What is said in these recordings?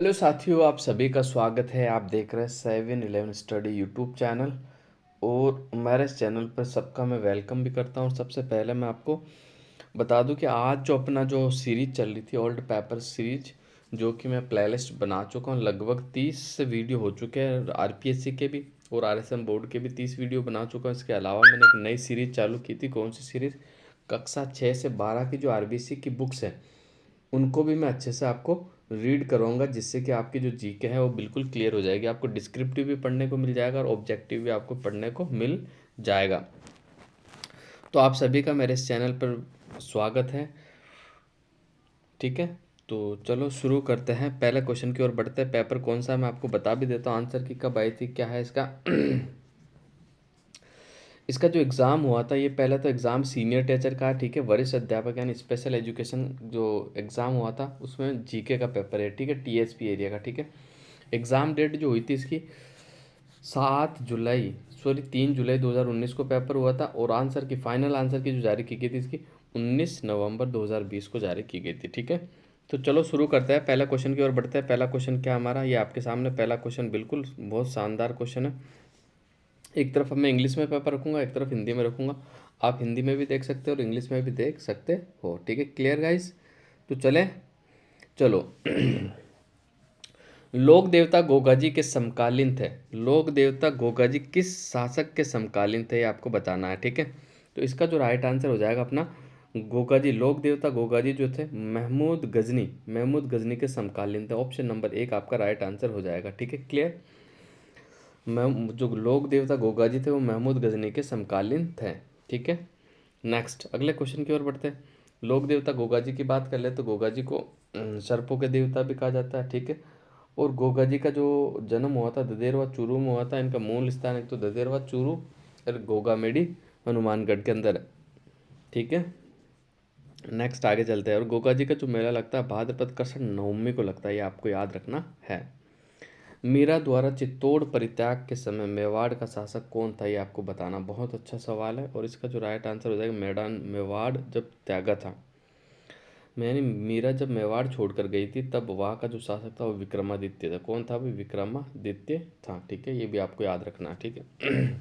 Hello साथियों, आप सभी का स्वागत है। आप देख रहे हैं 7-Eleven स्टडी यूट्यूब चैनल। और मेरे इस चैनल पर सबका मैं वेलकम भी करता हूँ। सबसे पहले मैं आपको बता दूं कि आज जो अपना जो सीरीज चल रही थी ओल्ड पेपर सीरीज, जो कि मैं प्लेलिस्ट बना चुका हूँ। लगभग 30 वीडियो हो चुके हैं, आरपीएससी के भी और आरएसएम बोर्ड के भी 30 वीडियो बना चुका हूँ। इसके अलावा मैंने एक नई सीरीज चालू की थी। कौन सी सीरीज? कक्षा 6 से 12 की जो आरबीसी की बुक्स हैं उनको भी मैं अच्छे से आपको रीड करवाऊंगा, जिससे कि आपकी जो जीके है वो बिल्कुल क्लियर हो जाएगी। आपको डिस्क्रिप्टिव भी पढ़ने को मिल जाएगा और ऑब्जेक्टिव भी आपको पढ़ने को मिल जाएगा। तो आप सभी का मेरे इस चैनल पर स्वागत है। ठीक है, तो चलो शुरू करते हैं। पहले क्वेश्चन की ओर बढ़ते हैं। पेपर कौन सा है मैं आपको बता भी देता हूँ। आंसर की कब आई थी, क्या है इसका इसका जो एग्ज़ाम हुआ था, ये पहले तो एग्ज़ाम सीनियर टीचर का है। ठीक है, वरिष्ठ अध्यापक यानी स्पेशल एजुकेशन जो एग्ज़ाम हुआ था उसमें जीके का पेपर है। ठीक है, टीएसपी एरिया का। ठीक है, एग्ज़ाम डेट जो हुई थी इसकी 3 जुलाई 2019 को पेपर हुआ था। और आंसर की फाइनल आंसर की जो जारी की गई थी इसकी 19 नवंबर 2020 को जारी की गई थी। ठीक है, तो चलो शुरू करते हैं। पहला क्वेश्चन की ओर बढ़ते हैं। पहला क्वेश्चन क्या हमारा, ये आपके सामने पहला क्वेश्चन बिल्कुल बहुत शानदार क्वेश्चन है। एक तरफ मैं इंग्लिश में पेपर रखूंगा, एक तरफ हिंदी में रखूंगा। आप हिंदी में भी देख सकते हो और इंग्लिश में भी देख सकते हो। ठीक है, क्लियर गाइस? तो चले, चलो लोक देवता गोगा जी के समकालीन थे। लोक देवता गोगा जी किस शासक के समकालीन थे, ये आपको बताना है। ठीक है, तो इसका जो राइट आंसर हो जाएगा अपना गोगा जी। लोक देवता गोगा जी जो थे महमूद गजनी के समकालीन थे। ऑप्शन नंबर 1 आपका राइट आंसर हो जाएगा। ठीक है, क्लियर? जो लोक देवता गोगा जी थे वो महमूद गजनी के समकालीन थे। ठीक है, नेक्स्ट अगले क्वेश्चन की ओर बढ़ते हैं। लोक देवता गोगा जी की बात कर ले तो गोगा जी को सर्पों के देवता भी कहा जाता है। ठीक है, और गोगा जी का जो जन्म हुआ था ददेरवा चूरू में हुआ था। इनका मूल स्थान एक तो ददेरवा चूरू और गोगामेडी हनुमानगढ़ के अंदर है। ठीक है, नेक्स्ट आगे चलते हैं। और गोगा जी का जो मेला लगता है भाद्रपद कृष्ण नवमी को लगता है, ये आपको याद रखना है। मीरा द्वारा चित्तौड़ परित्याग के समय मेवाड़ का शासक कौन था, ये आपको बताना। बहुत अच्छा सवाल है और इसका जो राइट आंसर हो जाएगा मैदान मेवाड़ जब त्यागा था। यानी मीरा जब मेवाड़ छोड़कर गई थी तब वहाँ का जो शासक था वो विक्रमादित्य था। कौन था? भी विक्रमादित्य था। ठीक है, ये भी आपको याद रखना है। ठीक है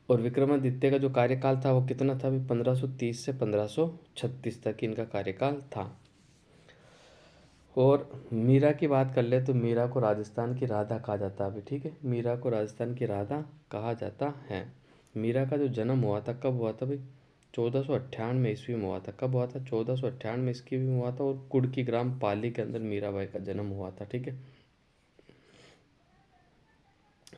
और विक्रमादित्य का जो कार्यकाल था वो कितना था? भी 1530 से 1536 तक इनका कार्यकाल था। और मीरा की बात कर ले तो मीरा को राजस्थान की राधा कहा जाता है अभी। ठीक है, मीरा को राजस्थान की राधा कहा जाता है। मीरा का जो जन्म हुआ था कब हुआ था भाई? 1498 ईस्वी में हुआ था। कब हुआ था? 1498 ईस्वी में हुआ था। और कुड़की ग्राम पाली के अंदर मीराबाई का जन्म हुआ था। ठीक है,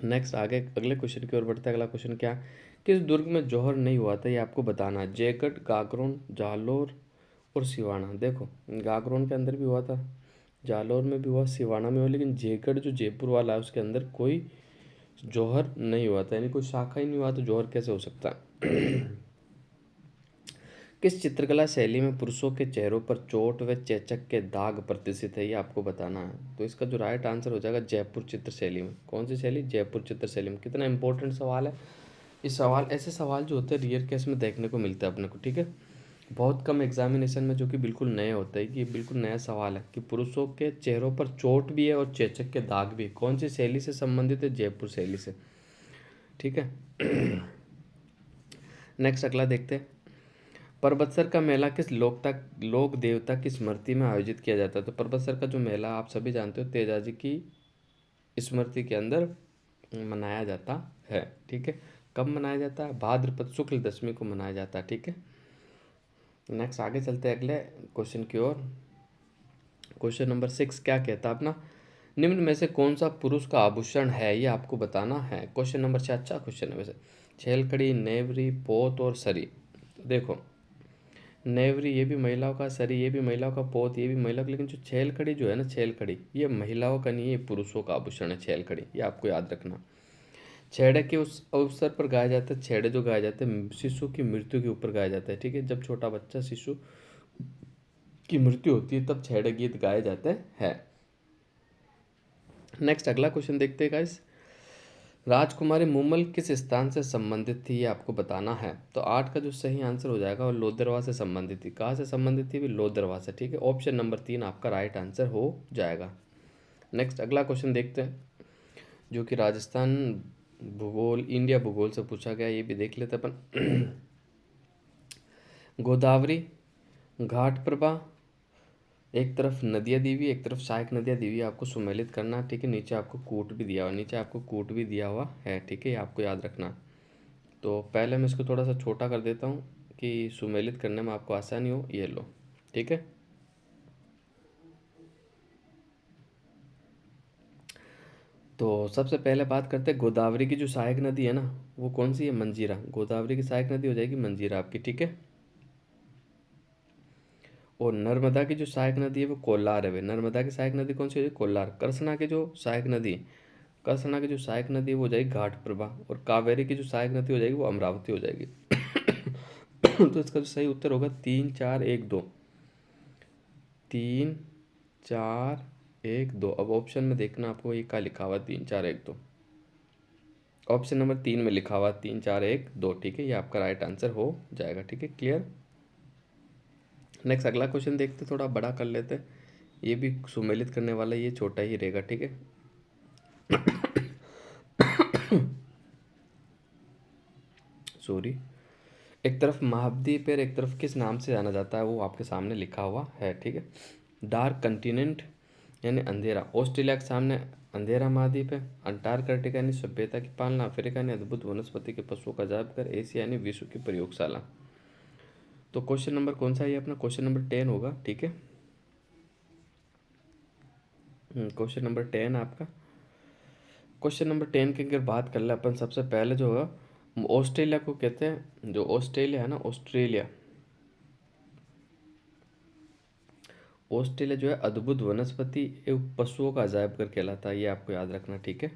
नेक्स्ट आगे अगले क्वेश्चन की ओर बढ़ते हैं। अगला क्वेश्चन क्या है? किस दुर्ग में जौहर नहीं हुआ था, ये आपको बताना है। जयगढ़, गागरोन, जालोर और सिवाना। देखो, गागरोन के अंदर भी हुआ था, जालौर में भी हुआ, सिवाना में हुआ, लेकिन जयगढ़ जो जयपुर वाला है उसके अंदर कोई जौहर नहीं हुआ था, यानी कोई शाखा ही नहीं हुआ, तो जौहर कैसे हो सकता है? किस चित्रकला शैली में पुरुषों के चेहरों पर चोट व चेचक के दाग प्रतिष्ठित है, ये आपको बताना है। तो इसका जो राइट आंसर हो जाएगा जयपुर चित्र शैली में। कौन सी शैली? जयपुर चित्र शैली में। कितना इंपॉर्टेंट सवाल है। इस सवाल ऐसे सवाल जो होते हैं रियल केस में देखने को मिलता है अपने को। ठीक है, बहुत कम एग्जामिनेशन में जो कि बिल्कुल नए होता है कि ये बिल्कुल नया सवाल है कि पुरुषों के चेहरों पर चोट भी है और चेचक के दाग भी है। कौन सी शैली से संबंधित है? जयपुर शैली से। ठीक है नेक्स्ट अगला देखते हैं। परबतसर का मेला किस लोक देवता की स्मृति में आयोजित किया जाता है? तो परबतसर का जो मेला आप सभी जानते हो तेजाजी की स्मृति के अंदर मनाया जाता है। ठीक है, कब मनाया जाता है? भाद्रपद शुक्ल दशमी को मनाया जाता है। ठीक है, नेक्स्ट आगे चलते हैं अगले क्वेश्चन की ओर। क्वेश्चन नंबर 6 क्या कहता है अपना? निम्न में से कौन सा पुरुष का आभूषण है, ये आपको बताना है। क्वेश्चन नंबर 6 अच्छा क्वेश्चन है वैसे। छेलकड़ी, नेवरी, पोत और सरी। देखो, नेवरी ये भी महिलाओं का, सरी ये भी महिलाओं का, पोत ये भी महिलाओं का, लेकिन जो छेलकड़ी जो है ना, छेलकड़ी ये महिलाओं का नहीं है, ये पुरुषों का आभूषण है छेलकड़ी, ये आपको याद रखना। छेड़े के उस अवसर पर गाया जाता है, छेड़े जो गाए जाते हैं शिशु की मृत्यु के ऊपर गाया जाता है। ठीक है, जब छोटा बच्चा शिशु की मृत्यु होती है तब छेड़े गीत गाए जाते हैं। नेक्स्ट अगला क्वेश्चन देखते हैं गाइस। राजकुमारी मुमल किस स्थान से संबंधित थी, ये आपको बताना है। तो 8 का जो सही आंसर हो जाएगा वो लोहदरवाह से संबंधित थी। कहाँ से संबंधित थी? भी लोहदरवाह से, ठीक है। ऑप्शन नंबर 3 आपका राइट आंसर हो जाएगा। नेक्स्ट अगला क्वेश्चन देखते हैं, जो कि राजस्थान भूगोल, इंडिया भूगोल से पूछा गया, ये भी देख लेते अपन। गोदावरी, घाट प्रभा, एक तरफ नदियाँ दी हुई, एक तरफ सहायक नदियाँ दी हुई, आपको सुमेलित करना, ठीक है। नीचे आपको कूट भी दिया हुआ, नीचे आपको कूट भी दिया हुआ है, ठीक है, ये आपको याद रखना। तो पहले मैं इसको थोड़ा सा छोटा कर देता हूँ कि सुमेलित करने में आपको आसानी हो। ये लो, ठीक है। तो सबसे पहले बात करते हैं गोदावरी की जो सहायक नदी है ना, वो कौन सी है? मंजीरा। गोदावरी की सहायक नदी हो जाएगी मंजीरा आपकी, ठीक है। और नर्मदा की जो सहायक नदी है वो कोल्लार है। वे नर्मदा की सहायक नदी कौन सी हो जाएगी? कोल्लार। कृष्णा की जो सहायक नदी, कृष्णा की जो सहायक नदी है वो हो जाएगी घाट प्रभा। और कावेरी की जो सहायक नदी हो जाएगी वो अमरावती हो जाएगी। तो इसका जो सही उत्तर होगा 3 4 1 2। 3 4 1 2। अब ऑप्शन में देखना आपको ये क्या लिखा हुआ, 3 4 1 2। ऑप्शन नंबर 3 में लिखा हुआ 3 4 1 2, ठीक है, ये आपका राइट आंसर हो जाएगा, ठीक है, क्लियर। नेक्स्ट अगला क्वेश्चन देखते, थोड़ा बड़ा कर लेते हैं, ये भी सुमेलित करने वाला, ये छोटा ही रहेगा, ठीक है। सॉरी। एक तरफ महाद्वीप है, एक तरफ किस नाम से जाना जाता है, वो आपके सामने लिखा हुआ है, ठीक है। डार्क कंटिनेंट यानी अंधेरा, ऑस्ट्रेलिया के सामने अंधेरा महाद्वीप है। अंटार्कटिका यानी सभ्यता की पालना, अफ्रीका यानी अद्भुत वनस्पति के पशुओं का जादूगर, एशिया यानी विश्व की प्रयोगशाला। तो क्वेश्चन नंबर कौन सा है? ये अपना क्वेश्चन नंबर 10 होगा, ठीक है। क्वेश्चन नंबर 10 आपका। क्वेश्चन नंबर 10 की अगर बात कर ले अपन, सबसे पहले जो है ऑस्ट्रेलिया को कहते हैं, जो ऑस्ट्रेलिया है ना, ऑस्ट्रेलिया, ऑस्ट्रेलिया जो है अद्भुत वनस्पति एवं पशुओं का अजायब घर कहलाता है, ये आपको याद रखना, ठीक है।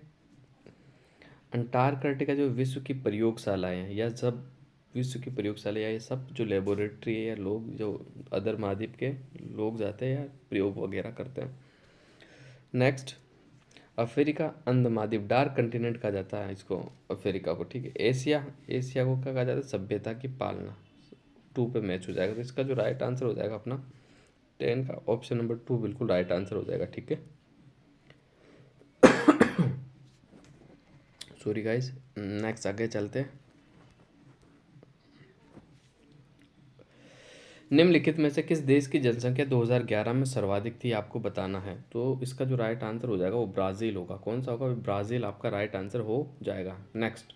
अंटार्कटिका जो विश्व की प्रयोगशालाएं हैं, या सब विश्व की प्रयोगशाला, या ये सब जो लेबोरेटरी है, या लोग जो अदर महाद्वीप के लोग जाते हैं या प्रयोग वगैरह करते हैं। नेक्स्ट अफ्रीका, अंध महाद्वीप, डार्क कंटिनेंट कहा जाता है इसको, अफ्रीका को, ठीक है। एशिया, एशिया को क्या कहा जाता है? सभ्यता की पालना। 2 पे मैच हो जाएगा, तो इसका जो राइट आंसर हो जाएगा अपना 10 का ऑप्शन नंबर 2 बिल्कुल राइट आंसर हो जाएगा, ठीक है। सॉरी गाइस, नेक्स्ट आगे चलते हैं। निम्नलिखित में से किस देश की जनसंख्या 2011 में सर्वाधिक थी, आपको बताना है। तो इसका जो राइट आंसर हो जाएगा वो ब्राज़ील होगा। कौन सा होगा? ब्राज़ील आपका राइट आंसर हो जाएगा। नेक्स्ट,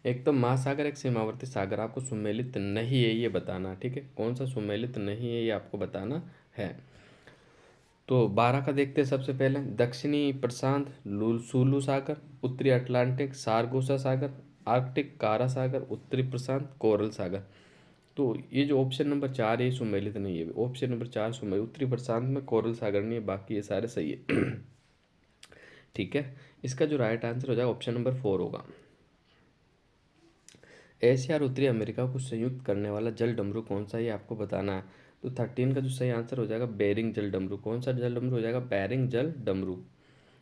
एक तो महासागर, एक सीमावर्ती सागर, आपको सुमेलित नहीं है ये बताना, ठीक है। कौन सा सुमेलित नहीं है ये आपको बताना है। तो 12 का देखते हैं सबसे पहले। दक्षिणी प्रशांत सुलू सागर, उत्तरी अटलांटिक सारगोसा सागर, आर्कटिक कारा सागर, उत्तरी प्रशांत कोरल सागर। तो ये जो ऑप्शन नंबर 4 है ये सुमेलित नहीं है। ऑप्शन नंबर 4 सुमेलित, उत्तरी प्रशांत में कोरल सागर नहीं है, बाकी ये सारे सही है। ठीक है, इसका जो राइट आंसर हो जाएगा ऑप्शन नंबर 4 होगा। एशिया और उत्तरी अमेरिका को संयुक्त करने वाला जल डमरू कौन सा है, ये आपको बताना है। तो 13 का जो सही आंसर हो जाएगा बेरिंग जल डमरू। कौन सा जल डमरू हो जाएगा? बेरिंग जल डमरू।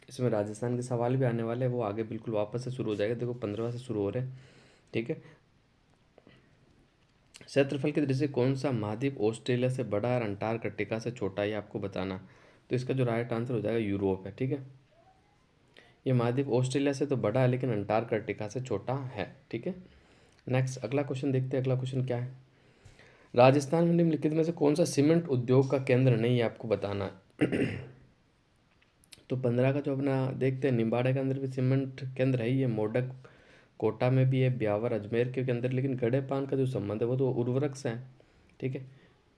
इसमें राजस्थान के सवाल भी आने वाले हैं, वो आगे बिल्कुल वापस से शुरू हो जाएगा। देखो 15 से शुरू हो रहे हैं, ठीक है। क्षेत्रफल की दृष्टि से कौन सा महाद्वीप ऑस्ट्रेलिया से बड़ा है और अंटार्कटिका से छोटा है, ये आपको बताना। तो इसका जो राइट आंसर हो जाएगा यूरोप है, ठीक है। ये महाद्वीप ऑस्ट्रेलिया से तो बड़ा है लेकिन अंटार्कटिका से छोटा है, ठीक है। नेक्स्ट अगला क्वेश्चन देखते हैं। अगला क्वेश्चन क्या है? राजस्थान में निम्नलिखित में से कौन सा सीमेंट उद्योग का केंद्र नहीं है, आपको बताना है। तो 15 का जो अपना देखते हैं, निम्बाड़े के अंदर भी सीमेंट केंद्र है ही है, मोडक कोटा में भी है, ब्यावर अजमेर के अंदर। लेकिन गड़े पान का जो संबंध है वो तो उर्वरक से है, ठीक है,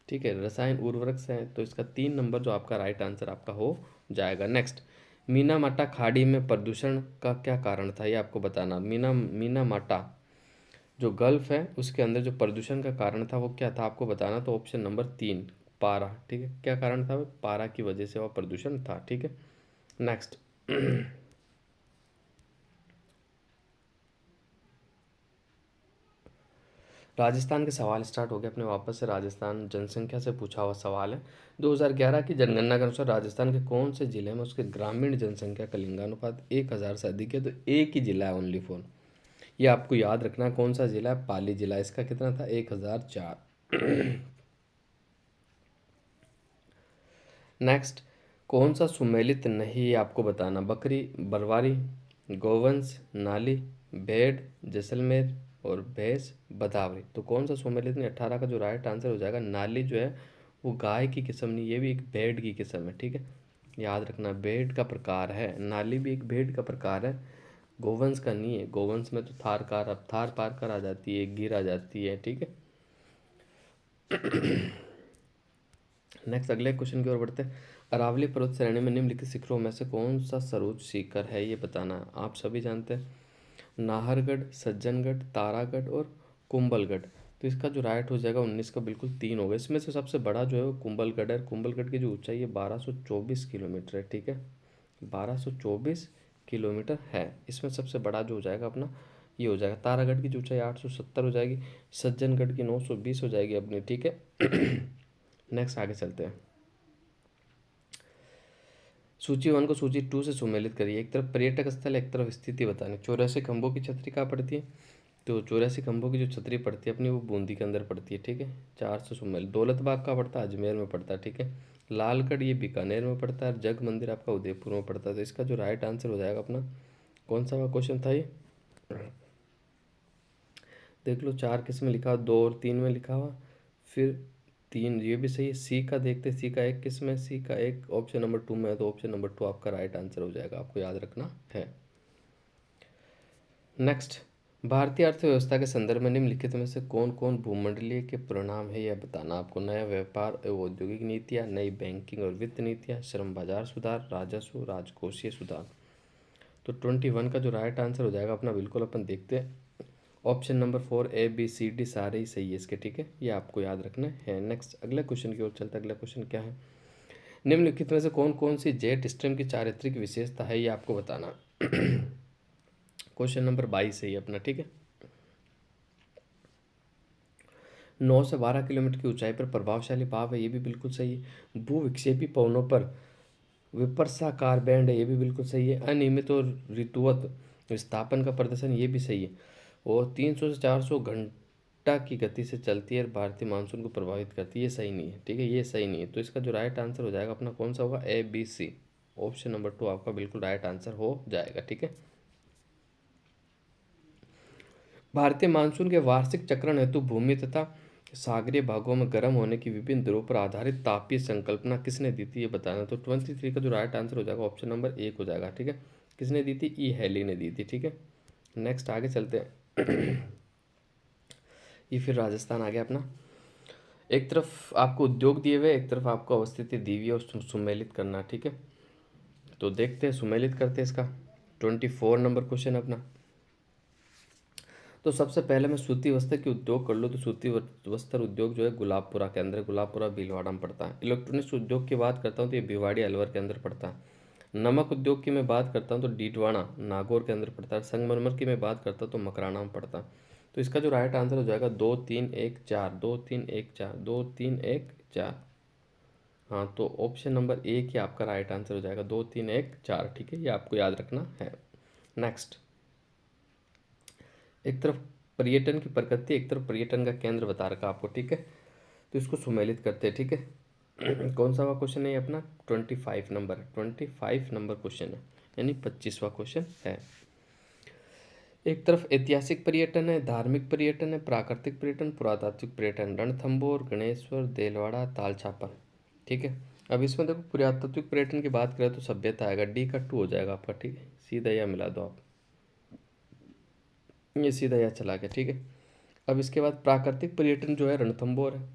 ठीक है, रसायन उर्वरक से है। तो इसका 3 नंबर जो आपका राइट आंसर आपका हो जाएगा। नेक्स्ट, मीना माटा खाड़ी में प्रदूषण का क्या कारण था, ये आपको बताना। मीना माटा जो गल्फ है उसके अंदर जो प्रदूषण का कारण था वो क्या था, आपको बताना। तो ऑप्शन नंबर 3 पारा, ठीक है। क्या कारण था? पारा की वजह से वह प्रदूषण था, ठीक है। नेक्स्ट, राजस्थान के सवाल स्टार्ट हो गए अपने वापस से। राजस्थान जनसंख्या से पूछा हुआ सवाल है। 2011 की जनगणना के अनुसार राजस्थान के कौन से जिले में उसके ग्रामीण जनसंख्या का लिंगानुपात 1000 से अधिक है? तो एक ही जिला है ओनली फोर। ये आपको याद रखना है, कौन सा जिला है? पाली जिला। इसका कितना था? 1004। नेक्स्ट, कौन सा सुमेलित नहीं, ये आपको बताना। बकरी, बरवारी, गोवंश, नाली, भेड़, जैसलमेर और भैंस, बदावरी। तो कौन सा सुमेलित नहीं? 18 का जो राइट आंसर हो जाएगा नाली जो है वो गाय की किस्म नहीं, ये भी एक भेड़ की किस्म है, ठीक है। याद रखना, भेड़ का प्रकार है, नाली भी एक भेड़ का प्रकार है, गोवंश का नहीं है। गोवंश में तो थार कार, अब थार पार कर आ जाती है, गिर आ जाती है, ठीक है। नेक्स्ट, अगले क्वेश्चन की ओर बढ़ते हैं। अरावली पर्वत श्रेणी में निम्नलिखित शिखरों में से कौन सा सर्वोच्च शिखर है? ये बताना है। आप सभी जानते हैं, नाहरगढ़, सज्जनगढ़, तारागढ़ और कुंभलगढ़। तो इसका जो राइट हो जाएगा 19 का बिल्कुल 3 हो गए। इसमें से सबसे बड़ा जो है वो कुंभलगढ़ है। कुंभलगढ़ की जो ऊंचाई है 1224 किलोमीटर है, ठीक है। 1224 किलोमीटर है। इसमें सबसे बड़ा जो हो जाएगा अपना ये हो जाएगा। तारागढ़ की जो ऊंचाई 870 हो जाएगी। सज्जनगढ़ की 920 हो जाएगी अपनी, ठीक है। नेक्स्ट आगे चलते हैं। सूची 1 को सूची 2 से सुमेलित करिए। एक तरफ पर्यटक स्थल, एक तरफ स्थिति बतानी। 84 खंभों की छतरी कहाँ पड़ती है? तो 84 खंभों की जो छतरी पड़ती है अपनी वो बूंदी के अंदर पड़ती है, ठीक है। 400 सुमेलित। दौलत बाग कहाँ पड़ता है? अजमेर में पड़ता है, ठीक है। लालगढ़ ये बीकानेर में पड़ता है। जग मंदिर आपका उदयपुर में पड़ता है। तो इसका जो राइट आंसर हो जाएगा अपना, कौन सा क्वेश्चन था ये? देख लो, 4 किस में लिखा हुआ? 2 और 3 में लिखा हुआ। फिर 3 ये भी सही है। सी का देखते, सी का एक किस में? सी का एक ऑप्शन नंबर 2 में है, तो ऑप्शन नंबर 2 आपका राइट आंसर हो जाएगा, आपको याद रखना है। नेक्स्ट, भारतीय अर्थव्यवस्था के संदर्भ में निम्नलिखित में से कौन कौन भूमंडलीय के परिणाम है, यह बताना आपको। नया व्यापार एवं औद्योगिक नीतियाँ, नई बैंकिंग और वित्त नीतियाँ, श्रम बाजार सुधार, राजस्व राजकोषीय सुधार। तो 21 का जो राइट आंसर हो जाएगा अपना, बिल्कुल अपन देखते हैं, option number 4 A B C D सारे ही सही है इसके, ठीक है। ये आपको याद रखना है। नेक्स्ट, अगले क्वेश्चन की ओर चलते हैं। अगला क्वेश्चन क्या है? निम्नलिखित में से कौन कौन सी जेट स्ट्रीम की चारित्रिक विशेषता है, ये आपको बताना। क्वेश्चन नंबर 22 सही है अपना, ठीक है। 9 से 12 किलोमीटर की ऊंचाई पर प्रभावशाली भाव है, ये भी बिल्कुल सही है। भू विक्षेपी पवनों पर विपर्साकार बैंड है, ये भी बिल्कुल सही है। अनियमित और ऋतुवत विस्थापन का प्रदर्शन, ये भी सही है। और 300 से 400 घंटा की गति से चलती है और भारतीय मानसून को प्रभावित करती है, ये सही नहीं है, ठीक है। ये सही नहीं है। तो इसका जो राइट आंसर हो जाएगा अपना, कौन सा होगा? A B C, option number 2 आपका बिल्कुल राइट आंसर हो जाएगा, ठीक है। भारतीय मानसून के वार्षिक चक्रण हेतु भूमि तथा सागरीय भागों में गर्म होने की विभिन्न दरों पर आधारित तापीय संकल्पना किसने दी थी, ये बताना। तो 23 का जो राइट आंसर हो जाएगा ऑप्शन नंबर 1 हो जाएगा, ठीक है। किसने दी थी? ई हैली ने दी थी, ठीक है। नेक्स्ट आगे चलते हैं। ये फिर राजस्थान आ गया अपना। एक तरफ आपको उद्योग दिए हुए, एक तरफ आपको अवस्थिति दी हुई है, उसको सुमेलित करना, ठीक है। तो देखते हैं, सुमेलित करते हैं इसका। 24 नंबर क्वेश्चन अपना। तो सबसे पहले मैं सूती वस्त्र के उद्योग कर लूँ, तो सूती वस्त्र उद्योग जो है गुलाबपुरा के अंदर, गुलाबपुरा भीलवाड़ा में पड़ता है। इलेक्ट्रॉनिक्स उद्योग की बात करता हूँ तो ये भिवाड़ी अलवर के अंदर पड़ता है। नमक उद्योग की मैं बात करता हूँ तो डीडवाना नागौर के अंदर पड़ता है। संगमरमर की मैं बात करता हूँ तो मकराना में पड़ता है। तो इसका जो राइट आंसर हो जाएगा 2 3 1 4, 2 3 1 4, 2 3 1 4। हाँ, तो ऑप्शन नंबर 1 ही आपका राइट आंसर हो जाएगा, 2 3 1 4, ठीक है। ये आपको याद रखना है। नेक्स्ट, एक तरफ पर्यटन की प्रकृति, एक तरफ पर्यटन का केंद्र बता रखा आपको, ठीक है। तो इसको सुमेलित करते हैं, ठीक है। कौन सा क्वेश्चन है ये अपना? 25 नंबर क्वेश्चन है, यानी 25वां क्वेश्चन है। एक तरफ ऐतिहासिक पर्यटन है, धार्मिक पर्यटन है, प्राकृतिक पर्यटन, पुरातात्विक पर्यटन। रणथंभौर, गणेश्वर, देलवाड़ा, तालछापर, ठीक है। अब इसमें देखो, पुरातात्विक पर्यटन की बात करें तो सभ्यता आएगा, डी का 2 हो जाएगा आपका, ठीक है। सीधा यह मिला दो आप, ये सीधा यह चला गया, ठीक है। अब इसके बाद प्राकृतिक पर्यटन जो है रणथंभौर है।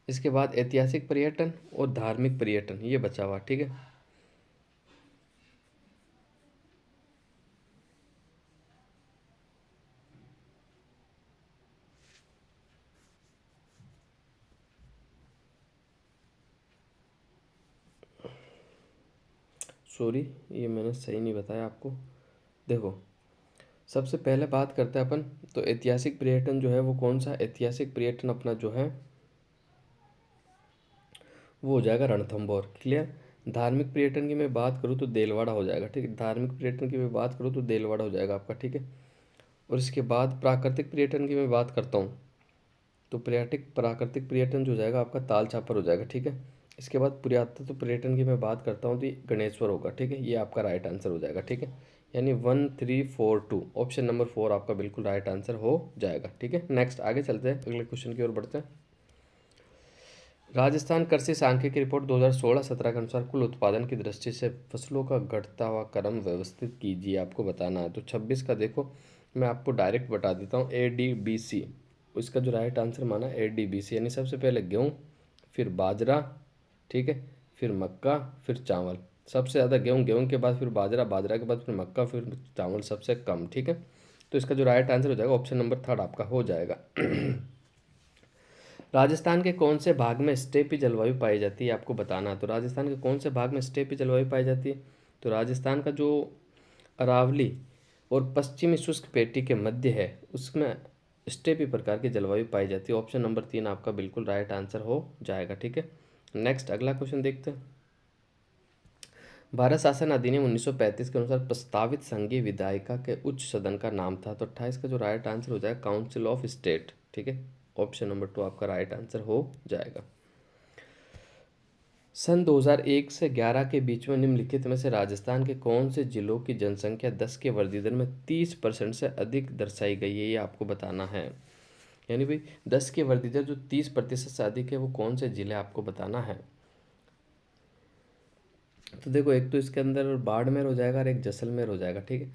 इसके बाद ऐतिहासिक पर्यटन और धार्मिक पर्यटन ये बचा हुआ, ठीक है। सॉरी, ये मैंने सही नहीं बताया आपको। देखो, सबसे पहले बात करते हैं अपन, तो ऐतिहासिक पर्यटन जो है वो कौन सा ऐतिहासिक पर्यटन अपना जो है वो हो जाएगा रणथंभौर। क्लियर। धार्मिक पर्यटन की मैं बात करूँ तो देलवाड़ा हो जाएगा। ठीक है, धार्मिक पर्यटन की मैं बात करूँ तो देलवाड़ा हो जाएगा आपका। ठीक है, और इसके बाद प्राकृतिक पर्यटन की मैं बात करता हूँ तो प्राकृतिक पर्यटन जो हो जाएगा आपका ताल छापर हो जाएगा। ठीक है, इसके बाद पुरातत्व पर्यटन की मैं बात करता हूँ तो ये गणेश्वर होगा। ठीक है, ये आपका राइट आंसर हो जाएगा। ठीक है, यानी 1342 ऑप्शन नंबर 4 आपका बिल्कुल राइट आंसर हो जाएगा। ठीक है, नेक्स्ट आगे चलते हैं, अगले क्वेश्चन की ओर बढ़ते हैं। राजस्थान कृषि सांख्यिकी रिपोर्ट 2016-17 के अनुसार कुल उत्पादन की दृष्टि से फसलों का घटता हुआ क्रम व्यवस्थित कीजिए, आपको बताना है। तो 26 का देखो मैं आपको डायरेक्ट बता देता हूँ, ADBC। इसका जो राइट आंसर माना ADBC, यानी सबसे पहले गेहूँ, फिर बाजरा, ठीक है, फिर मक्का, फिर चावल। सबसे ज़्यादा गेहूँ, गेहूँ के बाद फिर बाजरा, बाजरा के बाद फिर मक्का, फिर चावल सबसे कम। ठीक है, तो इसका जो राइट आंसर हो जाएगा ऑप्शन नंबर 3 आपका हो जाएगा। राजस्थान के कौन से भाग में स्टेपी जलवायु पाई जाती है, आपको बताना है। तो राजस्थान के कौन से भाग में स्टेपी जलवायु पाई जाती है, तो राजस्थान का जो अरावली और पश्चिमी शुष्क पेटी के मध्य है उसमें स्टेपी प्रकार की जलवायु पाई जाती है। ऑप्शन नंबर 3 आपका बिल्कुल राइट आंसर हो जाएगा। ठीक है, नेक्स्ट अगला क्वेश्चन देखते हैं। भारत शासन अधिनियम 1935 के अनुसार प्रस्तावित संघीय विधायिका के उच्च सदन का नाम था। तो 28 का जो राइट आंसर हो जाएगा काउंसिल ऑफ स्टेट। ठीक है, ऑप्शन नंबर 2 आपका राइट आंसर हो जाएगा। सन 2001 से 11 के बीच में निम्नलिखित में से राजस्थान के कौन से जिलों की जनसंख्या 10 के वृद्धि दर में 30% से अधिक दर्शाई गई है, ये आपको बताना है। यानी भाई 10 की वृद्धि दर जो 30% से अधिक है वो कौन से जिले आपको बताना है। तो देखो, एक तो इसके अंदर बाड़मेर हो जाएगा और एक जैसलमेर हो जाएगा। ठीक है,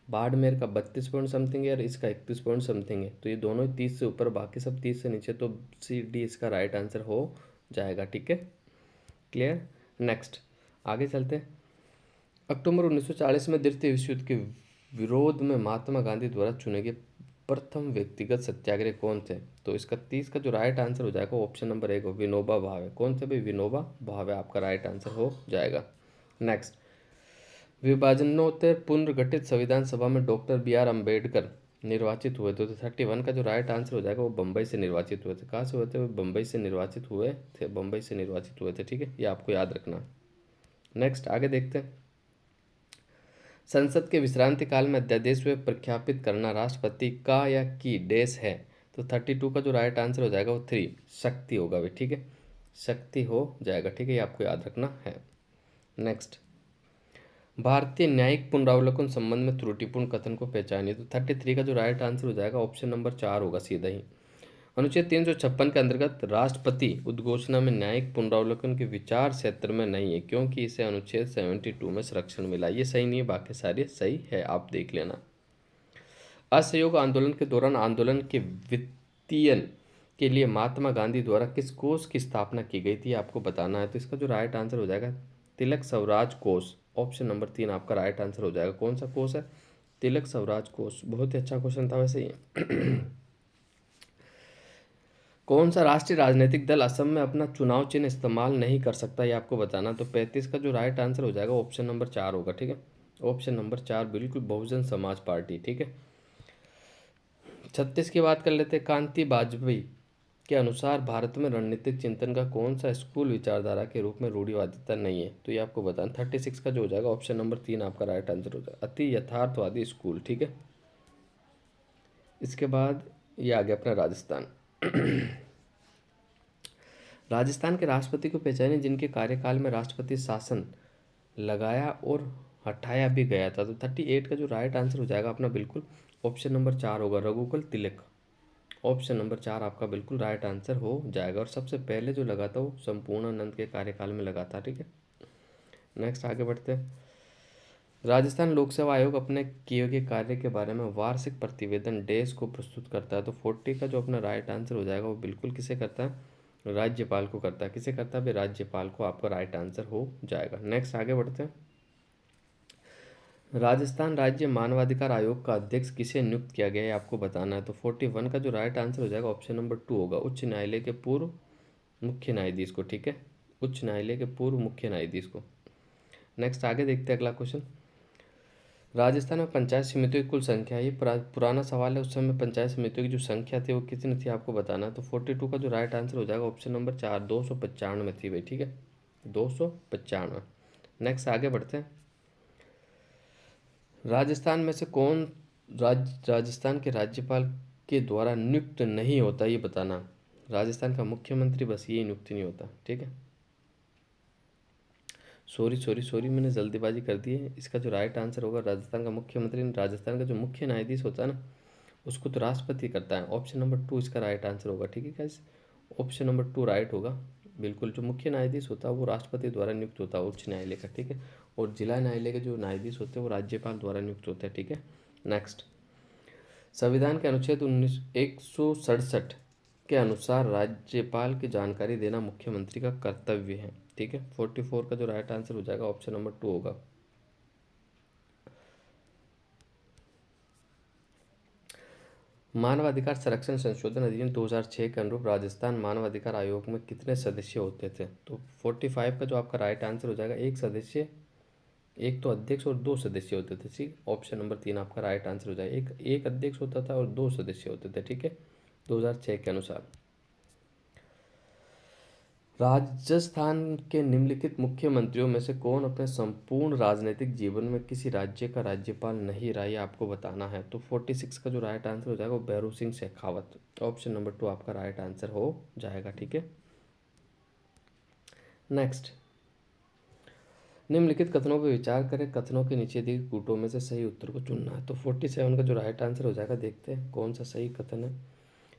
बाड़मेर का 32 पॉइंट समथिंग है और इसका 31 पॉइंट समथिंग है, तो ये दोनों ही 30 से ऊपर, बाकी सब 30 से नीचे, तो CD इसका राइट आंसर हो जाएगा। ठीक है, क्लियर। नेक्स्ट आगे चलते हैं। अक्टूबर 1940 में द्वितीय विश्व युद्ध के विरोध में महात्मा गांधी द्वारा चुने गए प्रथम व्यक्तिगत सत्याग्रही कौन थे, तो इसका 30 का जो राइट आंसर हो जाएगा ऑप्शन नंबर 1 विनोबा भावे। कौन थे भाई, विनोबा भावे आपका राइट आंसर हो जाएगा। नेक्स्ट, विभाजनोत्तर पुनर्गठित संविधान सभा में डॉक्टर BR अम्बेडकर निर्वाचित हुए थे। तो 31 का जो राइट आंसर हो जाएगा वो बम्बई से निर्वाचित हुए थे। कहाँ से हुए थे, वो बम्बई से निर्वाचित हुए थे, बम्बई से निर्वाचित हुए थे। ठीक है, ये आपको याद रखना। नेक्स्ट आगे देखते हैं। संसद के विश्रांति काल में अध्यादेश व प्रख्यापित करना राष्ट्रपति का या की डैश है। तो 32 का जो राइट आंसर हो जाएगा वो 3 शक्ति होगा भाई। ठीक है, शक्ति हो जाएगा। ठीक है, ये आपको याद रखना है। नेक्स्ट, भारतीय न्यायिक पुनरावलोकन संबंध में त्रुटिपूर्ण कथन को पहचानिए। तो 33 का जो राइट आंसर हो जाएगा ऑप्शन नंबर 4 होगा सीधा ही। अनुच्छेद 356 के अंतर्गत राष्ट्रपति उद्घोषणा में न्यायिक पुनरावलोकन के विचार क्षेत्र में नहीं है क्योंकि इसे अनुच्छेद 72 में संरक्षण मिला। ये सही नहीं है, बाकी सारे सही है, आप देख लेना। असहयोग आंदोलन के दौरान आंदोलन के वित्तीयन के लिए महात्मा गांधी द्वारा किस कोष की स्थापना की गई थी, आपको बताना है। तो इसका जो राइट आंसर हो जाएगा तिलक स्वराज कोष। ऑप्शन नंबर 3 आपका राइट आंसर हो जाएगा। कौन सा कोष है, तिलक स्वराज कोष। बहुत ही अच्छा क्वेश्चन था वैसे ये। कौन सा राष्ट्रीय राजनीतिक दल असम में अपना चुनाव चिन्ह इस्तेमाल नहीं कर सकता, ये आपको बताना। तो 35 का जो राइट आंसर हो जाएगा ऑप्शन नंबर 4 होगा। ठीक है, ऑप्शन नंबर 4 बिल्कुल बहुजन समाज पार्टी। ठीक है, 36 की बात कर लेते हैं। कांति वाजपेयी के अनुसार भारत में रणनीतिक चिंतन का कौन सा स्कूल विचारधारा के रूप में रूढ़िवादिता नहीं है, तो ये आपको बताना। 36 का जो हो जाएगा ऑप्शन नंबर 3 आपका राइट आंसर हो जाएगा, अति यथार्थवादी स्कूल। ठीक है, इसके बाद ये आ गया अपना राजस्थान। राजस्थान के राष्ट्रपति को पहचाने जिनके कार्यकाल में राष्ट्रपति शासन लगाया और हटाया भी गया था। तो 38 का जो राइट आंसर हो जाएगा अपना बिल्कुल ऑप्शन नंबर 4 होगा, रघुकुल तिलक। ऑप्शन नंबर 4 आपका बिल्कुल राइट आंसर हो जाएगा, और सबसे पहले जो लगा था वो संपूर्णानंद के कार्यकाल में लगा था। ठीक है, नेक्स्ट आगे बढ़ते हैं। राजस्थान लोक सेवा आयोग अपने किए गए कार्य के बारे में वार्षिक प्रतिवेदन डैश को प्रस्तुत करता है। तो 40 का जो अपना राइट आंसर हो जाएगा वो बिल्कुल किसे करता है, राज्यपाल को करता है। किसे करता है भाई, राज्यपाल को आपका राइट आंसर हो जाएगा। नेक्स्ट आगे बढ़ते हैं। राजस्थान राज्य मानवाधिकार आयोग का अध्यक्ष किसे नियुक्त किया गया है, आपको बताना है। तो 41 का जो राइट आंसर हो जाएगा ऑप्शन नंबर 2 होगा, उच्च न्यायालय के पूर्व मुख्य न्यायाधीश को। ठीक है, उच्च न्यायालय के पूर्व मुख्य न्यायाधीश को। नेक्स्ट आगे देखते हैं अगला क्वेश्चन। राजस्थान में पंचायत समितियों की कुल संख्या, ये पुराना सवाल है। उस समय पंचायत समितियों की जो संख्या थी वो कितनी थी आपको बताना है। तो 42 का जो राइट आंसर हो जाएगा ऑप्शन नंबर 4, 295 थी भाई, ठीक है, 295। नेक्स्ट आगे बढ़ते हैं। राजस्थान में से कौन राजस्थान के राज्यपाल के द्वारा नियुक्त नहीं होता, ये बताना। राजस्थान का मुख्यमंत्री बस ये नियुक्त नहीं होता, ठीक है। सॉरी सॉरी सॉरी, मैंने जल्दीबाजी कर दी है। इसका जो राइट आंसर होगा राजस्थान का मुख्यमंत्री, राजस्थान का जो मुख्य न्यायाधीश होता है ना, उसको तो राष्ट्रपति करता है। ऑप्शन नंबर 2 इसका राइट आंसर होगा, ठीक है गाइस, ऑप्शन नंबर 2 राइट होगा बिल्कुल। जो मुख्य न्यायाधीश होता है वो राष्ट्रपति द्वारा नियुक्त होता है, उच्च न्यायालय का, ठीक है। और जिला न्यायालय के जो न्यायाधीश होते हैं वो राज्यपाल द्वारा नियुक्त होते हैं, ठीक है। नेक्स्ट, संविधान के अनुच्छेद 167 के अनुसार राज्यपाल की जानकारी देना मुख्यमंत्री का कर्तव्य है, ठीक है। 44 का जो राइट आंसर हो जाएगा ऑप्शन नंबर 2 होगा। मानवाधिकार संरक्षण संशोधन अधिनियम 2006 के अनुरूप राजस्थान मानवाधिकार आयोग में कितने सदस्य होते थे। तो 45 का जो आपका राइट आंसर हो जाएगा, एक सदस्य, एक तो अध्यक्ष और 2 सदस्य होते थे, ठीक। ऑप्शन नंबर 3 आपका राइट आंसर हो जाएगा, एक अध्यक्ष होता था और 2 सदस्य होते थे, ठीक है, 2006 के अनुसार। राजस्थान के निम्नलिखित मुख्यमंत्रियों में से कौन अपने संपूर्ण राजनीतिक जीवन में किसी राज्य का राज्यपाल नहीं रहा, ये आपको बताना है। तो 46 का जो राइट आंसर हो जाएगा वो भैरू सिंह शेखावत, ऑप्शन नंबर 2 आपका राइट आंसर हो जाएगा, ठीक है। नेक्स्ट, निम्नलिखित कथनों पर विचार करें, कथनों के नीचे दिए कूटों में से सही उत्तर को चुनना है। तो 47 का जो राइट आंसर हो जाएगा, देखते हैं कौन सा सही कथन है।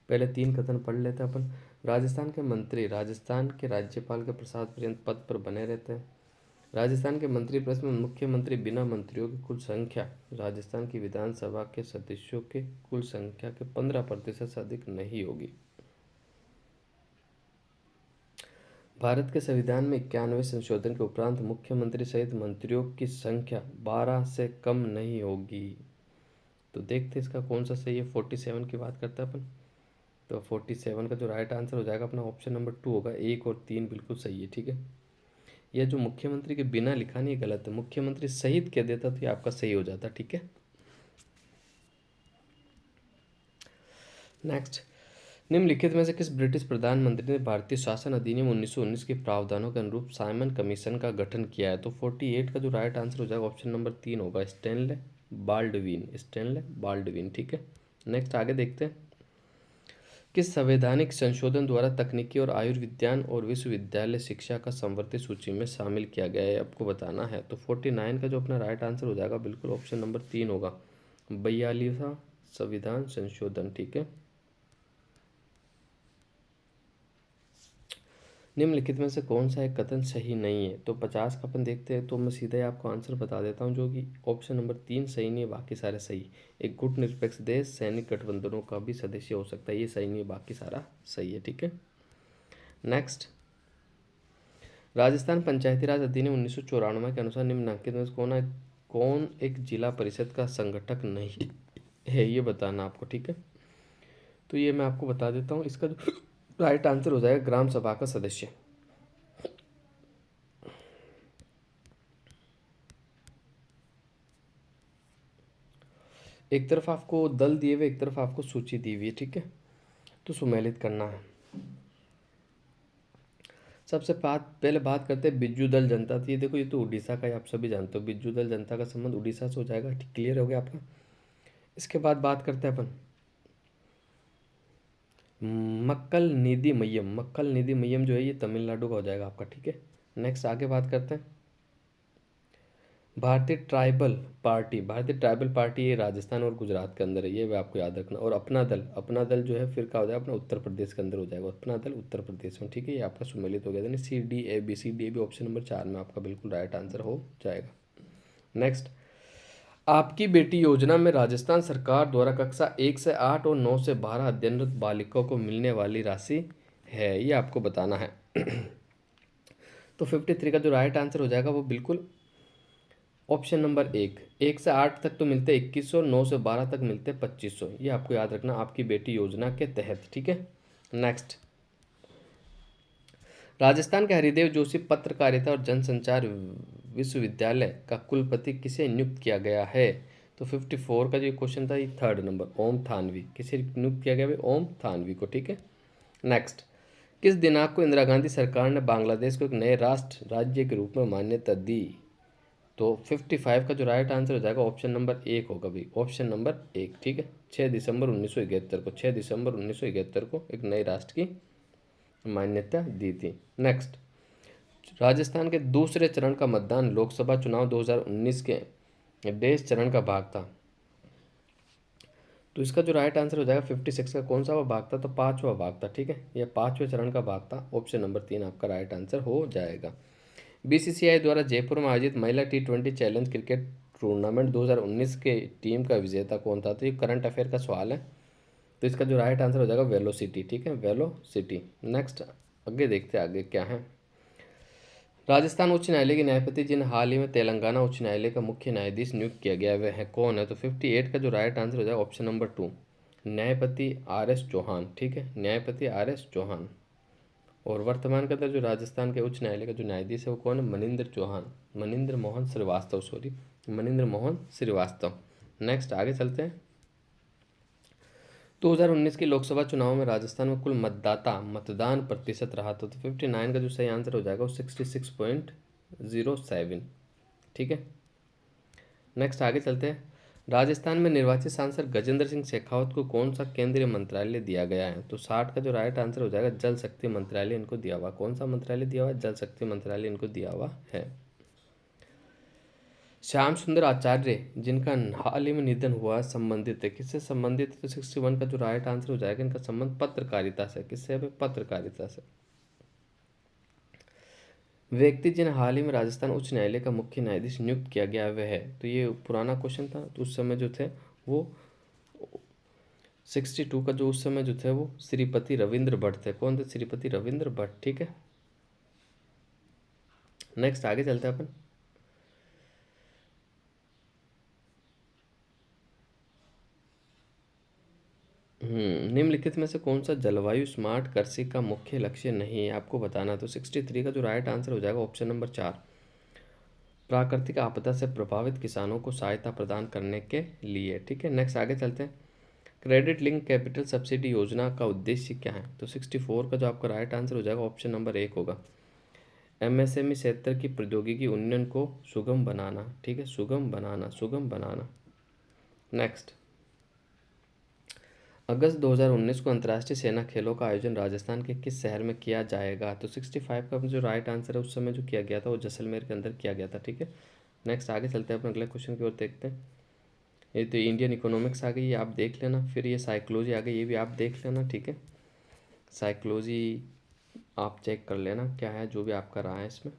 पहले 3 कथन पढ़ लेते हैं अपन। राजस्थान के मंत्री राजस्थान के राज्यपाल के प्रसाद पर्यंत पद पर बने रहते हैं। राजस्थान के मंत्री परिषद में मुख्यमंत्री बिना मंत्रियों की कुल संख्या राजस्थान की विधानसभा के सदस्यों के कुल संख्या के 15% से अधिक नहीं होगी। भारत के संविधान में 91वें संशोधन के उपरांत मुख्यमंत्री सहित मंत्रियों की संख्या 12 से कम नहीं होगी। तो देखते इसका कौन सा सही है। 47 की बात करते हैं अपन। तो 47 का जो राइट आंसर हो जाएगा अपना ऑप्शन नंबर 2 होगा, 1 और 3 बिल्कुल सही है, ठीक है। यह जो मुख्यमंत्री के बिना लिखा नहीं, गलत है, मुख्यमंत्री सहित कह देता तो ये आपका सही हो जाता, ठीक है। नेक्स्ट, निम्नलिखित में से किस ब्रिटिश प्रधानमंत्री ने भारतीय शासन अधिनियम 1919 के प्रावधानों के अनुरूप साइमन कमीशन का गठन किया है। तो 48 का जो राइट आंसर हो जाएगा ऑप्शन नंबर 3 होगा, स्टैनले बाल्डविन, स्टैनले बाल्डविन, ठीक है। नेक्स्ट आगे देखते हैं। किस संवैधानिक संशोधन द्वारा तकनीकी और आयुर्विज्ञान और विश्वविद्यालय शिक्षा का संवर्धित सूची में शामिल किया गया है, आपको बताना है। तो 49 का जो अपना राइट आंसर हो जाएगा बिल्कुल ऑप्शन नंबर 3 होगा, 42वां संविधान संशोधन, ठीक है। निम्नलिखित में से कौन सा एक कथन सही नहीं है। तो 50 का अपन देखते हैं, तो मैं सीधे आपको आंसर बता देता हूँ, जो कि ऑप्शन नंबर 3 सही नहीं है, बाकी सारे सही। एक गुट निरपेक्ष देश सैनिक गठबंधनों का भी सदस्य हो सकता है, ये सही नहीं है, बाकी सारा सही है, ठीक है। नेक्स्ट, राजस्थान पंचायती राज अधिनियम 1994 के अनुसार निम्नलिखित में से कौन एक जिला परिषद का संगठक नहीं है, ये बताना आपको, ठीक है। तो ये मैं आपको बता देता हूँ, इसका जो राइट आंसर हो जाएगा ग्राम सभा का सदस्य। एक तरफ आपको दल दिए हुए, एक तरफ आपको सूची दी हुई है, ठीक है। तो सुमेलित करना है। सबसे पहले बात करते हैं बिज्जू दल जनता थी। देखो ये तो उड़ीसा का है, आप सभी जानते हो, बिज्जू दल जनता का संबंध उड़ीसा से हो जाएगा, ठीक, क्लियर हो गया आपका। इसके बाद बात करते हैं अपन मक्कल नीधि मय्यम। मक्कल नीधि मय्यम जो है ये तमिलनाडु का हो जाएगा आपका, ठीक है। नेक्स्ट आगे बात करते हैं भारतीय ट्राइबल पार्टी। भारतीय ट्राइबल पार्टी ये राजस्थान और गुजरात के अंदर है, ये भी आपको याद रखना। और अपना दल जो है फिर क्या हो जाएगा अपना उत्तर प्रदेश के अंदर हो जाएगा, अपना दल उत्तर प्रदेश में, ठीक है। ये आपका सुमेलित हो गया था, CDAB ऑप्शन नंबर 4 में आपका बिल्कुल राइट आंसर हो जाएगा। नेक्स्ट, आपकी बेटी योजना में राजस्थान सरकार द्वारा कक्षा 1 से 8 और 9 से 12 अध्ययनरत बालिकाओं को मिलने वाली राशि है, ये आपको बताना है। तो 53 का जो राइट आंसर हो जाएगा वो बिल्कुल ऑप्शन नंबर 1 से 8 तक तो मिलते 2100, 9 से 12 तक मिलते 2500, ये आपको याद रखना आपकी बेटी योजना के तहत, ठीक है। नेक्स्ट, राजस्थान के हरिदेव जोशी पत्रकारिता और जनसंचार विश्वविद्यालय का कुलपति किसे नियुक्त किया गया है? तो 54 का जो क्वेश्चन था ये 3rd नंबर, ओम थानवी। किसे नियुक्त किया गया भाई? ओम थानवी को, ठीक है। नेक्स्ट, किस दिनांक को इंदिरा गांधी सरकार ने बांग्लादेश को एक नए राष्ट्र राज्य के रूप में मान्यता दी? तो 55 का जो राइट आंसर हो जाएगा ऑप्शन नंबर 1 होगा भाई, ऑप्शन नंबर 1, ठीक है। 6 दिसंबर 1971 को, 6 दिसंबर 1971 को एक नए राष्ट्र की मान्यता दी थी। नेक्स्ट, राजस्थान के दूसरे चरण का मतदान लोकसभा चुनाव 2019 के देश चरण का भाग था। तो इसका जो राइट आंसर हो जाएगा 56 का कौन सा भाग था? तो 5वां भाग था, ठीक है। यह 5वें चरण का भाग था। ऑप्शन नंबर 3 आपका राइट आंसर हो जाएगा। बीसीसीआई द्वारा जयपुर में आयोजित महिला T20 चैलेंज क्रिकेट टूर्नामेंट 2019 के टीम का विजेता कौन था? तो ये करंट अफेयर का सवाल है। तो इसका जो राइट आंसर हो जाएगा वेलोसिटी, ठीक है, वेलोसिटी। नेक्स्ट, आगे देखते हैं आगे क्या है। राजस्थान उच्च न्यायालय के न्यायपति जिन्हें हाल ही में तेलंगाना उच्च न्यायालय का मुख्य न्यायाधीश नियुक्त किया गया वह है कौन है? तो 58 का जो राइट आंसर हो जाएगा ऑप्शन नंबर 2, न्यायपति RS चौहान, ठीक है, न्यायपति RS चौहान। और वर्तमान के अंदर जो राजस्थान के उच्च न्यायालय का जो न्यायाधीश है वो कौन है? मनिंदर चौहान, मनिंदर मोहन श्रीवास्तव, सॉरी, मनिंदर मोहन श्रीवास्तव। नेक्स्ट, आगे चलते हैं। 2019 के लोकसभा चुनाव में राजस्थान में कुल मतदान प्रतिशत रहा तो 59 का जो सही आंसर हो जाएगा वो 66.07, ठीक है। नेक्स्ट, आगे चलते हैं। राजस्थान में निर्वाचित सांसद गजेंद्र सिंह शेखावत को कौन सा केंद्रीय मंत्रालय दिया गया है? तो 60 का जो राइट आंसर हो जाएगा जल शक्ति मंत्रालय इनको दिया हुआ। कौन सा मंत्रालय दिया हुआ है? जल शक्ति मंत्रालय इनको दिया हुआ है। श्याम सुंदर आचार्य जिनका हाल ही में निधन हुआ संबंधित है, किससे संबंधित है? तो 61 का जो राइट आंसर हो जाएगा इनका संबंध पत्रकारिता से। किससे है? पत्रकारिता से। व्यक्ति जिन्हें हाल ही में राजस्थान उच्च न्यायालय का मुख्य न्यायाधीश नियुक्त किया गया वह है, तो ये पुराना क्वेश्चन था, तो उस समय जो थे वो 62 का जो उस समय जो थे वो श्रीपति रविंद्र भट्ट थे। कौन थे? श्रीपति रविंद्र भट्ट, ठीक है। नेक्स्ट, आगे चलते हैं अपन। निम्नलिखित में से कौन सा जलवायु स्मार्ट कृषि का मुख्य लक्ष्य नहीं है आपको बताना? तो 63 का जो राइट आंसर हो जाएगा ऑप्शन नंबर 4, प्राकृतिक आपदा से प्रभावित किसानों को सहायता प्रदान करने के लिए, ठीक है। नेक्स्ट, आगे चलते हैं। क्रेडिट लिंक कैपिटल सब्सिडी योजना का उद्देश्य क्या है? तो 64 का जो आपका राइट आंसर हो जाएगा ऑप्शन नंबर 1 होगा, MSME क्षेत्र की प्रौद्योगिकी उन्नयन को सुगम बनाना, ठीक है, सुगम बनाना, सुगम बनाना। नेक्स्ट, अगस्त 2019 को अंतर्राष्ट्रीय सेना खेलों का आयोजन राजस्थान के किस शहर में किया जाएगा? तो 65 का जो राइट आंसर है उस समय जो किया गया था वो जैसलमेर के अंदर किया गया था, ठीक है। नेक्स्ट, आगे चलते हैं अपने अगले क्वेश्चन की ओर देखते हैं। ये तो इंडियन इकोनॉमिक्स आ गई, ये आप देख लेना। फिर ये साइकोलॉजी आ गई, ये भी आप देख लेना, ठीक है। साइकोलॉजी आप चेक कर लेना क्या है जो भी आपका रहा है इसमें।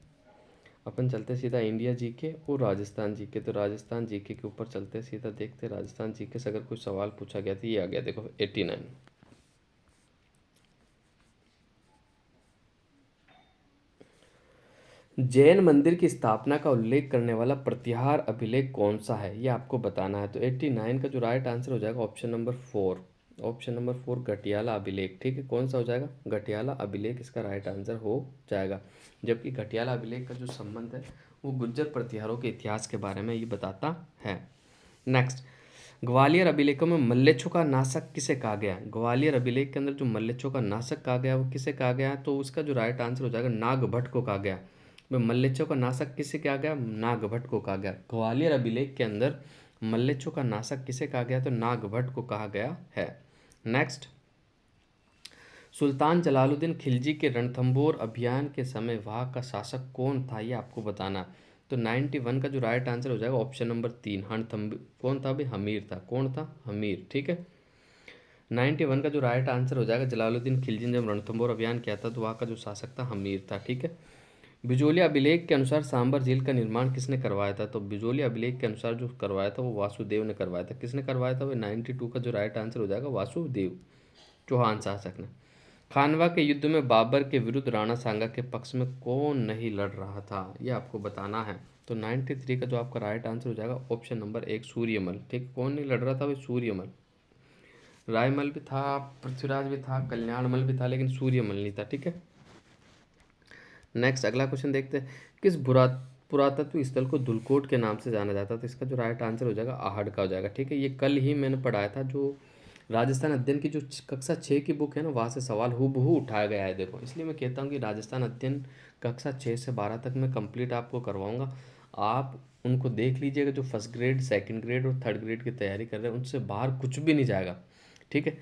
अपन चलते सीधा इंडिया जीके और राजस्थान जीके। तो राजस्थान जीके के ऊपर चलते सीधा देखते राजस्थान जीके से अगर कोई सवाल पूछा गया तो ये आ गया, देखो 89। जैन मंदिर की स्थापना का उल्लेख करने वाला प्रतिहार अभिलेख कौन सा है ये आपको बताना है। तो 89 का जो राइट आंसर हो जाएगा option number 4, option number 4 Ghatiyala अभिलेख, ठीक है। कौन सा हो जाएगा? घटियाला अभिलेख इसका राइट आंसर हो जाएगा। जबकि घटियाला अभिलेख का जो संबंध है वो गुज्जर प्रतिहारों के इतिहास के बारे में ये बताता है। नेक्स्ट, ग्वालियर अभिलेखों में मल्लेच्छों का नाशक किसे कहा गया है? ग्वालियर अभिलेख के अंदर जो मल्लेच्छों का नाशक कहा गया वो किसे कहा गया है? तो उसका जो राइट आंसर हो जाएगा नागभट्ट को कहा गया। मल्लेच्छों का नाशक किसे कहा गया? नागभट्ट को कहा गया। ग्वालियर अभिलेख के अंदर मल्लेच्छों का नाशक किसे कहा गया? तो नागभट्ट को कहा गया है। नेक्स्ट, सुल्तान जलालुद्दीन खिलजी के रणथंभौर अभियान के समय वहाँ का शासक कौन था ये आपको बताना। तो 91 का जो राइट आंसर हो जाएगा ऑप्शन नंबर 3, रणथंभ कौन था भाई? हमीर था। कौन था? हमीर, ठीक है। 91 का जो राइट आंसर हो जाएगा जलालुद्दीन खिलजी ने जब रणथंभौर अभियान किया था तो वहाँ का जो शासक था हमीर था, ठीक है। बिजोलिया अभिलेख के अनुसार सांबर झील का निर्माण किसने करवाया था? तो बिजोलिया अभिलेख के अनुसार जो करवाया था वो वासुदेव ने करवाया था। किसने करवाया था? वो 92 का जो राइट आंसर हो जाएगा वासुदेव चौहान शासक ने। खानवा के युद्ध में बाबर के विरुद्ध राणा सांगा के पक्ष में कौन नहीं लड़ रहा था ये आपको बताना है। तो 93 का जो आपका राइट आंसर हो जाएगा ऑप्शन नंबर 1 सूर्यमल, ठीक। कौन नहीं लड़ रहा था भाई? सूर्यमल। रायमल भी था, पृथ्वीराज भी था, कल्याणमल भी था, लेकिन सूर्यमल नहीं था, ठीक है। नेक्स्ट, अगला क्वेश्चन देखते हैं। किस पुरातत्व स्थल को धुलकोट के नाम से जाना जाता है? तो इसका जो राइट आंसर हो जाएगा आहड़ का हो जाएगा। ठीक है, ये कल ही मैंने पढ़ाया था, जो राजस्थान अध्ययन की जो कक्षा 6 की बुक है ना, वहाँ से सवाल हूबहू उठाया गया है। देखो, इसलिए मैं कहता हूँ कि राजस्थान अध्ययन कक्षा 6 से 12 तक मैं कंप्लीट आपको करवाऊँगा। आप उनको देख लीजिएगा, जो फर्स्ट ग्रेड, सेकंड ग्रेड और थर्ड ग्रेड की तैयारी कर रहे हैं उनसे बाहर कुछ भी नहीं जाएगा। ठीक है,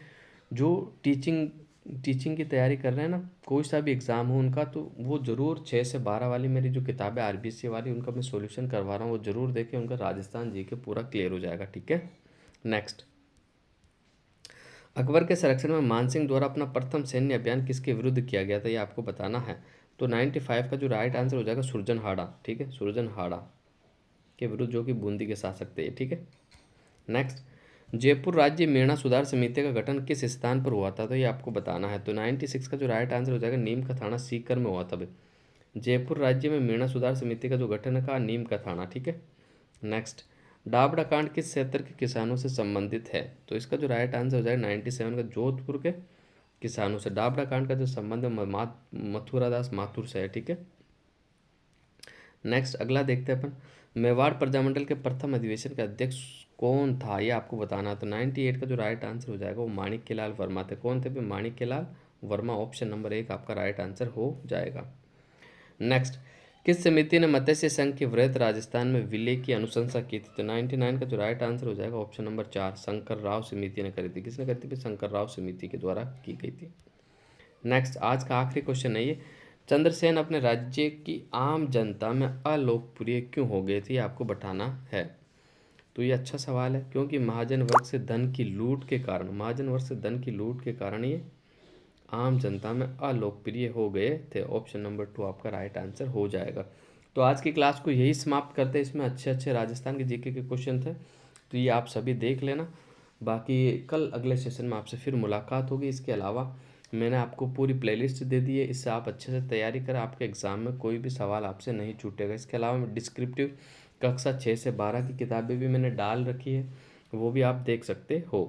जो टीचिंग टीचिंग की तैयारी कर रहे हैं ना, कोई सा भी एग्ज़ाम हो उनका, तो वो ज़रूर 6 से 12 वाली मेरी जो किताबें आरबीएससी वाली, उनका मैं सॉल्यूशन करवा रहा हूँ, वो ज़रूर देखें, उनका राजस्थान जी के पूरा क्लियर हो जाएगा। ठीक है, नेक्स्ट, अकबर के संरक्षण में मानसिंह द्वारा अपना प्रथम सैन्य अभियान किसके विरुद्ध किया गया था, ये आपको बताना है। तो 95 का जो राइट आंसर हो जाएगा सुरजनहाड़ा। ठीक है, सुरजनहाड़ा के विरुद्ध, जो कि बूंदी के शासक थे। ठीक है, नेक्स्ट, जयपुर राज्य मेणा सुधार समिति का गठन किस स्थान पर हुआ था, तो ये आपको बताना है। तो 96 का जो राइट आंसर हो जाएगा नीम का थाना सीकर में हुआ था भाई। जयपुर राज्य में मेणा सुधार समिति का जो गठन है का नीम का थाना। ठीक है, नेक्स्ट, डाबड़ा कांड किस क्षेत्र के किसानों से संबंधित है, तो इसका जो राइट आंसर हो जाएगा 97 का जोधपुर के किसानों से। डाबड़ा कांड का जो संबंध है मथुरा दास माथुर से है। ठीक है, नेक्स्ट, अगला देखते हैं अपन, मेवाड़ प्रजामंडल के प्रथम अधिवेशन के अध्यक्ष कौन था, ये आपको बताना। तो 98 का जो राइट आंसर हो जाएगा वो माणिक्यलाल वर्मा थे। कौन थे भाई? माणिक्यलाल वर्मा। ऑप्शन नंबर 1 आपका राइट आंसर हो जाएगा। नेक्स्ट, किस समिति ने मत्स्य संघ के वृहद राजस्थान में विलय की अनुशंसा की थी, तो 99 का जो राइट आंसर हो जाएगा ऑप्शन नंबर 4 शंकर राव समिति ने करी थी। किसने करी थी भाई? शंकर राव समिति के द्वारा की गई थी। नेक्स्ट, आज का आखिरी क्वेश्चन है ये, चंद्रसेन अपने राज्य की आम जनता में अलोकप्रिय क्यों हो गए थे, ये आपको बताना है। तो ये अच्छा सवाल है, क्योंकि महाजन वर्ग से धन की लूट के कारण, महाजन वर्ग से धन की लूट के कारण ये आम जनता में अलोकप्रिय हो गए थे। ऑप्शन नंबर 2 आपका राइट आंसर हो जाएगा। तो आज की क्लास को यही समाप्त करते हैं। इसमें अच्छे अच्छे राजस्थान के जीके के क्वेश्चन थे, तो ये आप सभी देख लेना। बाकी कल अगले सेशन में आपसे फिर मुलाकात होगी। इसके अलावा मैंने आपको पूरी प्लेलिस्ट दे दी है, इससे आप अच्छे से तैयारी करें, आपके एग्ज़ाम में कोई भी सवाल आपसे नहीं छूटेगा। इसके अलावा मैं डिस्क्रिप्टिव कक्षा 6 से 12 की किताबें भी मैंने डाल रखी है, वो भी आप देख सकते हो।